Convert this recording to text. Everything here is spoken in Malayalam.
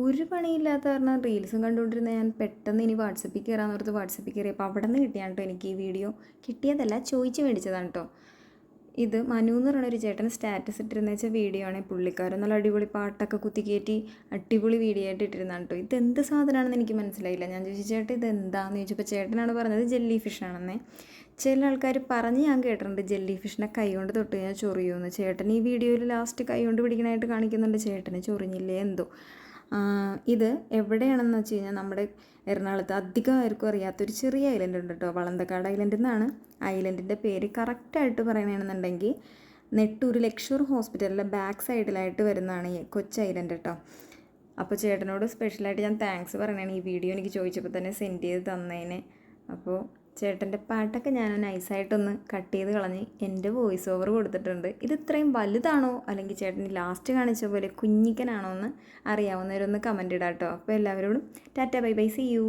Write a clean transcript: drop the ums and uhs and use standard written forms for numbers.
ഒരു പണിയില്ലാത്ത കാരണം റീൽസും കണ്ടുകൊണ്ടിരുന്ന ഞാൻ പെട്ടെന്ന് ഇനി വാട്സപ്പിൽ കയറാമെന്ന് ഓർത്ത് വാട്സപ്പിൽ കയറിയപ്പോൾ അവിടെ നിന്ന് കിട്ടിയാണ് കേട്ടോ എനിക്ക് ഈ വീഡിയോ. കിട്ടിയതല്ല, ചോദിച്ച് മേടിച്ചതാണ് കേട്ടോ. ഇത് മനു എന്ന് പറയുന്ന ഒരു ചേട്ടൻ സ്റ്റാറ്റസ് ഇട്ടിരുന്ന വെച്ചാൽ വീഡിയോ ആണ്. പുള്ളിക്കാരൻ നല്ല അടിപൊളി പാട്ടൊക്കെ കുത്തിക്കയറ്റി അടിപൊളി വീഡിയോ ആയിട്ട് ഇട്ടിരുന്നതാണ് കേട്ടോ. ഇതെന്ത് സാധനമാണെന്ന് എനിക്ക് മനസ്സിലായില്ല. ഞാൻ ചോദിച്ചു ചേട്ടൻ ഇതെന്താണെന്ന് ചോദിച്ചപ്പോൾ ചേട്ടനാണ് പറഞ്ഞത് ജെല്ലി ഫിഷ് ആണെന്നേ. ചില ആൾക്കാർ പറഞ്ഞ് ഞാൻ കേട്ടിട്ടുണ്ട് ജെല്ലി ഫിഷിനെ കൈ കൊണ്ട് തൊട്ട് കഴിഞ്ഞാൽ ചൊറിയുമെന്ന്. ചേട്ടൻ ഈ വീഡിയോയിൽ ലാസ്റ്റ് കൈ കൊണ്ട് പിടിക്കണമായിട്ട് കാണിക്കുന്നുണ്ട്. ചേട്ടന് ചൊറിഞ്ഞില്ലേ എന്തോ. ഇത് എവിടെയാണെന്ന് വെച്ച് കഴിഞ്ഞാൽ നമ്മുടെ എറണാകുളത്ത് അധികം ആർക്കും അറിയാത്തൊരു ചെറിയ ഐലൻഡ് ഉണ്ട് കേട്ടോ. വളന്തക്കാട് ഐലൻഡ് എന്നാണ് ഐലൻഡിൻ്റെ പേര്. കറക്റ്റായിട്ട് പറയുകയാണെന്നുണ്ടെങ്കിൽ നെട്ടൂർ ലക്ഷൂർ ഹോസ്പിറ്റലിൻ്റെ ബാക്ക് സൈഡിലായിട്ട് വരുന്നതാണ് ഈ കൊച്ചു ഐലൻഡ് കേട്ടോ. അപ്പോൾ ചേട്ടനോട് സ്പെഷ്യലായിട്ട് ഞാൻ താങ്ക്സ് പറയണതാണ് ഈ വീഡിയോ എനിക്ക് ചോദിച്ചപ്പോൾ തന്നെ സെൻഡ് ചെയ്ത് തന്നതിന്. അപ്പോൾ ചേട്ടൻ്റെ പാട്ടൊക്കെ ഞാൻ നൈസായിട്ടൊന്ന് കട്ട് ചെയ്ത് കളഞ്ഞ് എൻ്റെ വോയിസ് ഓവർ കൊടുത്തിട്ടുണ്ട്. ഇത് ഇത്രയും വലുതാണോ അല്ലെങ്കിൽ ചേട്ടൻ ലാസ്റ്റ് കാണിച്ച പോലെ കുഞ്ഞിക്കനാണോ എന്ന് അറിയാവുന്നവരൊന്ന് കമൻറ്റ് ഇടാം കേട്ടോ. അപ്പോൾ എല്ലാവരോടും tata bye bye, see U.